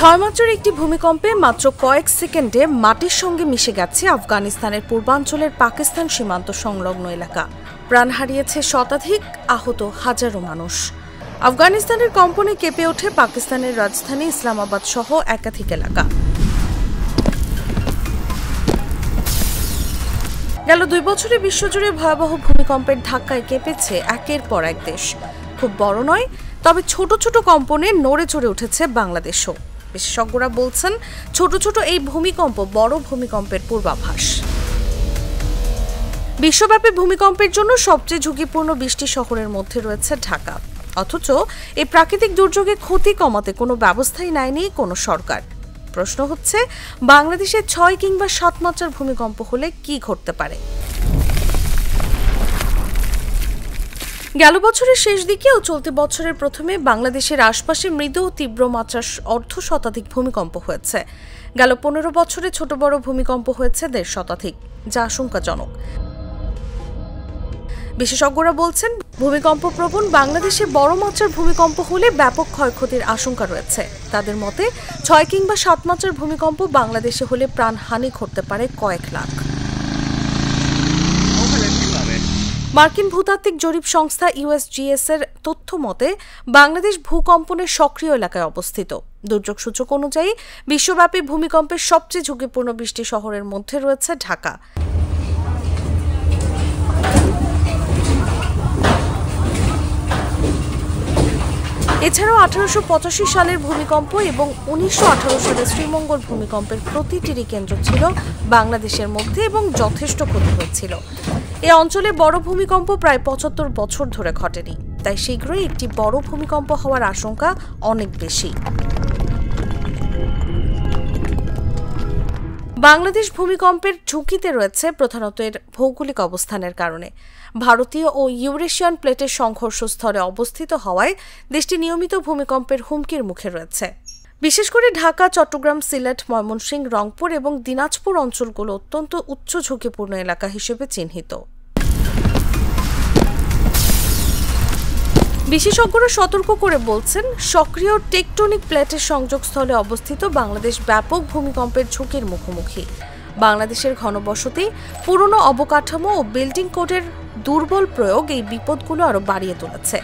ছয় মাত্রার একটি ভূমিকম্পে মাত্র কয়েক সেকেন্ডে মাটির সঙ্গে মিশে গেছে আফগানিস্তানের পূর্বাঞ্চলের পাকিস্তান সীমান্ত সংলগ্ন এলাকা। প্রাণ হারিয়েছে শতাধিক, আহত হাজারো মানুষ। আফগানিস্তানের কম্পনে কেঁপে ওঠে পাকিস্তানের রাজধানী ইসলামাবাদ সহ একাধিক এলাকা। গেল ২ বছরে বিশ্বজুড়ে ভয়াবহ ভূমিকম্পের ধাক্কায় কেঁপেছে একের পর এক দেশ। খুব বড় নয়, তবে ছোট ছোট কম্পনে নড়ে চড়ে উঠেছে বাংলাদেশও। বিশেষজ্ঞরা বলছেন, ছোট ছোট এই ভূমিকম্প বড় ভূমিকম্পের পূর্বাভাস। বিশ্বব্যাপী ভূমিকম্পের জন্য সবচেয়ে ঝুঁকিপূর্ণ ২০টি শহরের মধ্যে রয়েছে ঢাকা। অথচ এই প্রাকৃতিক দুর্যোগে ক্ষতি কমাতে কোনো ব্যবস্থাই নেয়নি কোনো সরকার। প্রশ্ন হচ্ছে, বাংলাদেশে ৬ কিংবা ৭ মাত্রার ভূমিকম্প হলে কি ঘটতে পারে? গেল বছরের শেষ দিকে ও চলতি বছরের প্রথমে বাংলাদেশের আশপাশে মৃদু ও তীব্র মাত্রার অর্ধ শতাধিক ভূমিকম্প হয়েছে। গেল ১৫ বছরে ছোট বড় ভূমিকম্প হয়েছে ১.৫ শতাধিক, যা আশঙ্কাজনক। বিশেষজ্ঞরা বলছেন, ভূমিকম্প প্রবণ বাংলাদেশে বড় মাত্রার ভূমিকম্প হলে ব্যাপক ক্ষয়ক্ষতির আশঙ্কা রয়েছে। তাদের মতে ৬ কিংবা ৭ মাত্রার ভূমিকম্প বাংলাদেশে হলে প্রাণহানি ঘটতে পারে কয়েক লাখ। মার্কিন ভূতাত্ত্বিক জরিপ সংস্থা USGS এর তথ্য মতে বাংলাদেশ ভূকম্পনের সক্রিয় এলাকায় অবস্থিত। দুর্যোগ সূচক অনুযায়ী বিশ্বব্যাপী ভূমিকম্পের সবচেয়ে ঝুঁকিপূর্ণ ২০টি শহরের মধ্যে রয়েছে ঢাকা। এছাড়াও ১৮৮৫ সালের ভূমিকম্প এবং ১৯১৮ সালের শ্রীমঙ্গল ভূমিকম্পের প্রতিটিরই কেন্দ্র ছিল বাংলাদেশের মধ্যে এবং যথেষ্ট ক্ষতি হয়েছিল। এই অঞ্চলে বড় ভূমিকম্প প্রায় ৭৫ বছর ধরে ঘটেনি, তাই শীঘ্রই একটি বড় ভূমিকম্প হওয়ার আশঙ্কা অনেক বেশি। বাংলাদেশ ভূমিকম্পের ঝুঁকিতে রয়েছে প্রধানত এর ভৌগোলিক অবস্থানের কারণে। ভারতীয় ও ইউরেশিয়ান প্লেটের সংঘর্ষ স্তরে অবস্থিত হওয়ায় দেশটি নিয়মিত ভূমিকম্পের হুমকির মুখে রয়েছে। বিশেষ করে ঢাকা, চট্টগ্রাম, সিলেট, ময়মনসিংহ, রংপুর এবং দিনাজপুর অঞ্চলগুলো অত্যন্ত উচ্চ ঝুঁকিপূর্ণ এলাকা হিসেবে চিহ্নিত। বিশেষজ্ঞরা সতর্ক করে বলছেন, সক্রিয় টেকটনিক প্লেটের সংযোগস্থলে অবস্থিত বাংলাদেশ ব্যাপক ভূমিকম্পের ঝুঁকির মুখোমুখি। বাংলাদেশের ঘনবসতি, পুরনো অবকাঠামো ও বিল্ডিং কোডের দুর্বল প্রয়োগ এই বিপদগুলো আরও বাড়িয়ে তুলেছে।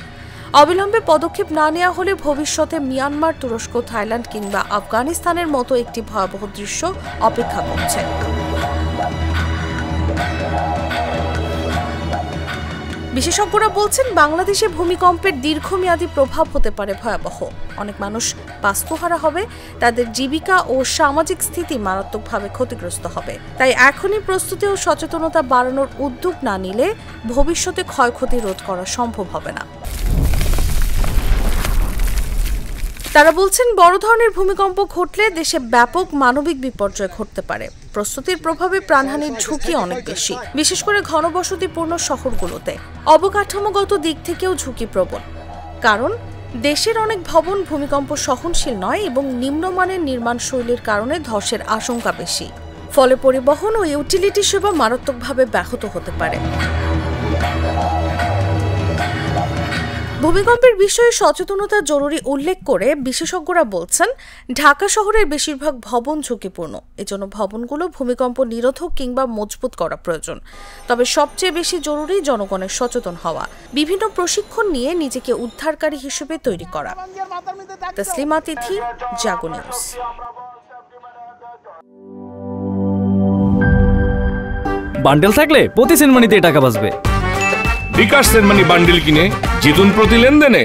অবিলম্বে পদক্ষেপ না নেওয়া হলে ভবিষ্যতে মিয়ানমার, তুরস্ক, থাইল্যান্ড কিংবা আফগানিস্তানের মতো একটি ভয়াবহ দৃশ্য অপেক্ষা করছে। বিশেষজ্ঞরা বলছেন, বাংলাদেশে ভূমিকম্পের দীর্ঘমেয়াদী প্রভাব হতে পারে ভয়াবহ। অনেক মানুষ বাস্তুহারা হবে, তাদের জীবিকা ও সামাজিক স্থিতি মারাত্মকভাবে ক্ষতিগ্রস্ত হবে। তাই এখনই প্রস্তুতি ও সচেতনতা বাড়ানোর উদ্যোগ না নিলে ভবিষ্যতে ক্ষয়ক্ষতি রোধ করা সম্ভব হবে না। তারা বলছেন, বড় ধরনের ভূমিকম্প ঘটলে দেশে ব্যাপক মানবিক বিপর্যয় ঘটতে পারে। প্রস্তুতির প্রভাবে প্রাণহানির ঝুঁকি অনেক বেশি, বিশেষ করে ঘনবসতিপূর্ণ শহরগুলোতে। অবকাঠামোগত দিক থেকেও ঝুঁকি প্রবল, কারণ দেশের অনেক ভবন ভূমিকম্প সহনশীল নয় এবং নিম্নমানের নির্মাণ শৈলীর কারণে ধসের আশঙ্কা বেশি। ফলে পরিবহন ও ইউটিলিটি সেবা মারাত্মকভাবে ব্যাহত হতে পারে। ভূমিকম্পের বিষয়ে সচেতনতা জরুরি উল্লেখ করে বিশেষজ্ঞরা বলছেন, ঢাকা শহরের বেশিরভাগ ভবন ঝুঁকিপূর্ণ। এজন্য ভবনগুলো ভূমিকম্প নিরোধক কিংবা মজবুত করা প্রয়োজন। তবে সবচেয়ে বেশি জরুরি জনগণের সচেতন হওয়া, বিভিন্ন প্রশিক্ষণ নিয়ে নিজেকে উদ্ধারকারী হিসেবে তৈরি করা। তসলিমা তিথি, জাগো নিউজ। বান্ডেল থাকলে প্রতি সেনমানিতে টাকা বাঁচবে। বিকাশ সেনমানি বান্ডেল কিনে জিতুন প্রতি লেনদেনে।